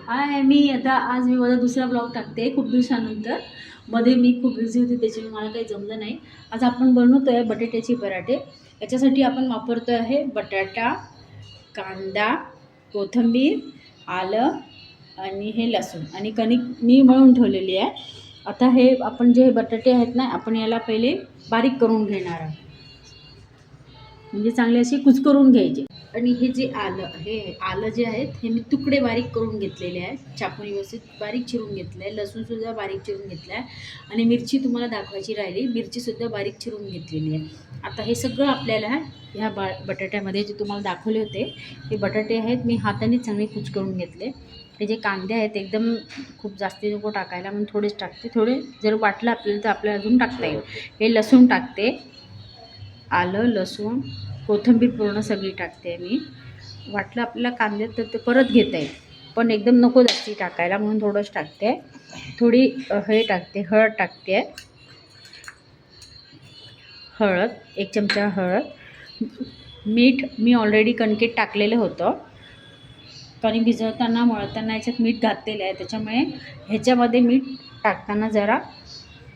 हाय, आज मी माझा दुसरा ब्लॉग टाकते खूप दिवसानंतर. मध्ये मी खूप बिझी होते त्याच्यामुळे मला काही जमलं नाही. आज आपण बनवतो आहे बटाट्याचे पराठे. याच्यासाठी आपण वापरतो आहे बटाटा, कांदा, कोथिंबीर, आलं आणि हे लसूण आणि कणिक मी मळून ठेवलेली आहे. आता हे आपण जे बटाटे आहेत ना, आपण याला पहिले बारीक करून घेणार आहोत. म्हणजे चांगले असे कुचकरून घ्यायचे. आणि हे जे आलं जे आहेत हे मी तुकडे बारीक करून घेतलेले आहेत. चाकूने व्यवस्थित बारीक चिरून घेतलं आहे. लसूणसुद्धा बारीक चिरून घेतला आहे. आणि मिरची तुम्हाला दाखवायची राहिली, मिरचीसुद्धा बारीक चिरून घेतलेली आहे. आता हे सगळं आपल्याला ह्या बटाट्यामध्ये जे तुम्हाला दाखवले होते हे बटाटे आहेत मी हाताने चांगले कुचकरून घेतले. हे जे कांदे आहेत एकदम खूप जास्ती नको टाकायला, म्हणून थोडेच टाकते. थोडे जर वाटलं आपल्याला तर आपल्याला अजून टाकता येईल. हे लसूण टाकते, आलं, लसूण, कोथिंबीर पूर्ण सगळी टाकते मी. वाटलं आपल्याला कांद्यात तर ते परत घेता येईल, पण एकदम नको जास्ती टाकायला म्हणून थोडंच टाकते. थोडी हे टाकते, हळद टाकते. हळद 1 चमचा हळद. मीठ मी ऑलरेडी कणकेत टाकलेलं होतं. कणिक भिजवताना मळताना याच्यात मीठ घातलेलं आहे, त्याच्यामुळे ह्याच्यामध्ये मीठ टाकताना जरा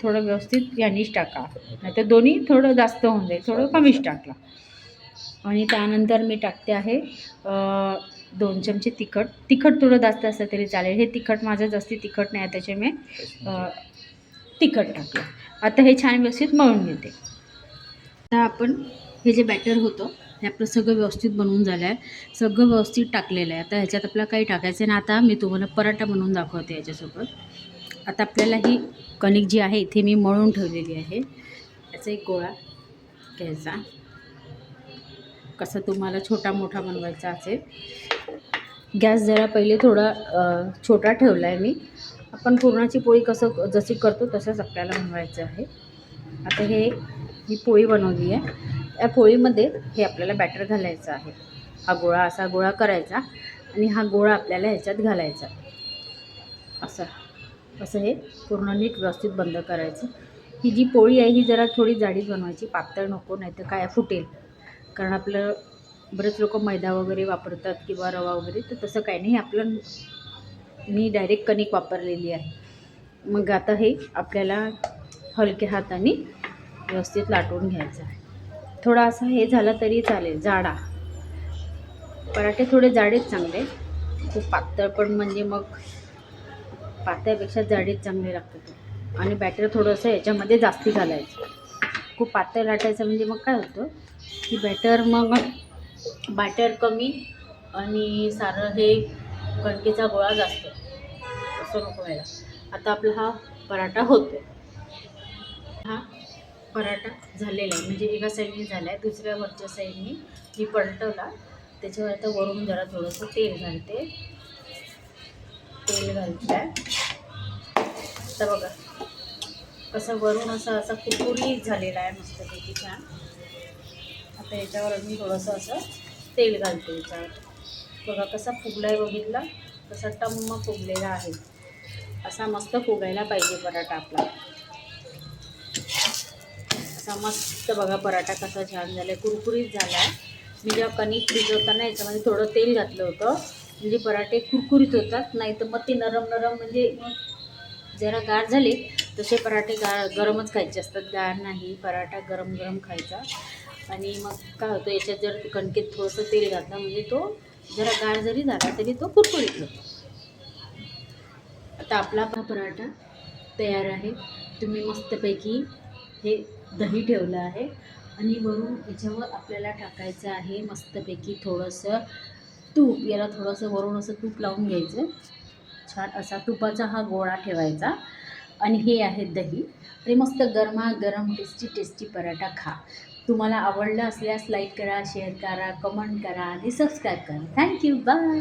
थोडं व्यवस्थित यानीच टाका, नाही तर दोन्ही थोडं जास्त होऊन जाईल. थोडं कमीच टाकला. आणि त्यानंतर मी टाकते आहे 2 चमचे तिखट. तिखट थोडं जास्त असलं तरी चालेल. हे तिखट माझं जास्ती तिखट नाही आहे, त्याच्यामुळे तिखट टाकलं. आता हे छान व्यवस्थित मळून घेते. आता आपण हे जे बॅटर होतं हे आपलं सगळं व्यवस्थित बनवून झालं आहे. सगळं व्यवस्थित टाकलेलं आहे. आता ह्याच्यात आपल्याला काही टाकायचं नाही. आता मी तुम्हाला पराठा बनवून दाखवते याच्यासोबत. आता आपल्याला ही कणिक जी आहे इथे मी मळून ठेवलेली आहे. याचा एक गोळा घ्यायचा. कसा तुम्हाला छोटा मोठा बनवायचा असेल. गॅस जरा पहिले थोडा छोटा ठेवला आहे मी. आपण पुरणाची पोळी जशी करतो तसंच आपल्याला बनवायचं आहे. आता ही पोळी बनवली आहे. या पोळीमध्ये हे आपल्याला बॅटर घालायचं आहे. हा गोळा असा गोळा करायचा आणि हा गोळा आपल्याला ह्याच्यात घालायचा. असं हे पूर्ण नीट व्यवस्थित बंद करायचं. ही जी पोळी आहे ही जरा थोडी जाडीच बनवायची, पातळ नको, नाही तर काय फुटेल. कारण आपलं बरेच लोक मैदा वगैरे वापरतात किंवा रवा वगैरे, तर तसं काही नाही. मी डायरेक्ट कणिक वापरलेली आहे. मग आता हे आपल्याला हलक्या हाताने व्यवस्थित लाटून घ्यायचं आहे. थोडा असा हे झाला तरी चालेल, जाडा. पराठे थोडे जाडेच चांगले, खूप पातळ पण म्हणजे मग पातळपेक्षा जाडेच चांगले लागतात. आणि बॅटर थोडंसं याच्यामध्ये जास्ती घालायचं. खूप पातळ लाटायचं म्हणजे मग काय होतं की बॅटर कमी आणि सारं हे कणकेचा गोळा जास्त, असं नको व्हायला. आता आपला हा पराठा होतो. हा पराठा झालेला आहे, म्हणजे एका साईडने झाला आहे. दुसऱ्या वरच्या साईडने मी पलटवला. त्याच्यावर आता वरून जरा थोडंसं तेल घालते आहे. तर बघा कसं वरून असा कुरकुरीत झालेला आहे, मस्तपैकी छान. आता याच्यावर मी थोडंसं असं तेल घालते याच्यावर. बघा कसा फुगला आहे, बघितला कसा टम्म फुगलेला आहे. असा मस्त फुगायला पाहिजे पराठा आपला. असा मस्त बघा पराठा कसा छान झाला आहे, कुरकुरीत झाला आहे. मी जेव्हा कणिक भिजवताना याच्यामध्ये थोडं तेल घातलं होतं, म्हणजे पराठे कुरकुरीत होतात. नाही तर मग ते नरम म्हणजे जरा गार झाले तसे पराठे गरमच खायचे असतात, गार नाही. पराठा गरम खायचा. आणि मग काय होतं, याच्यात जर कणकेत थोडंसं तेल घातलं म्हणजे तो जरा गार जरी झाला तरी तो कुरकुरीत होतो. आता आपला पराठा तयार आहे. तुम्ही मस्तपैकी हे दही ठेवलं आहे आणि वरून याच्यावर आपल्याला टाकायचं आहे मस्तपैकी थोडंसं तूप. याला थोडंसं वरून असं तूप लावून घ्यायचं. छान असा तुपाचा हा गोळा ठेवायचा आणि हे आहे दही. आणि मस्त गरमागरम टेस्टी पराठा खा. तुम्हाला आवडलं असल्यास लाईक करा, शेअर करा, कमेंट करा आणि सबस्क्राईब करा. Thank you, bye.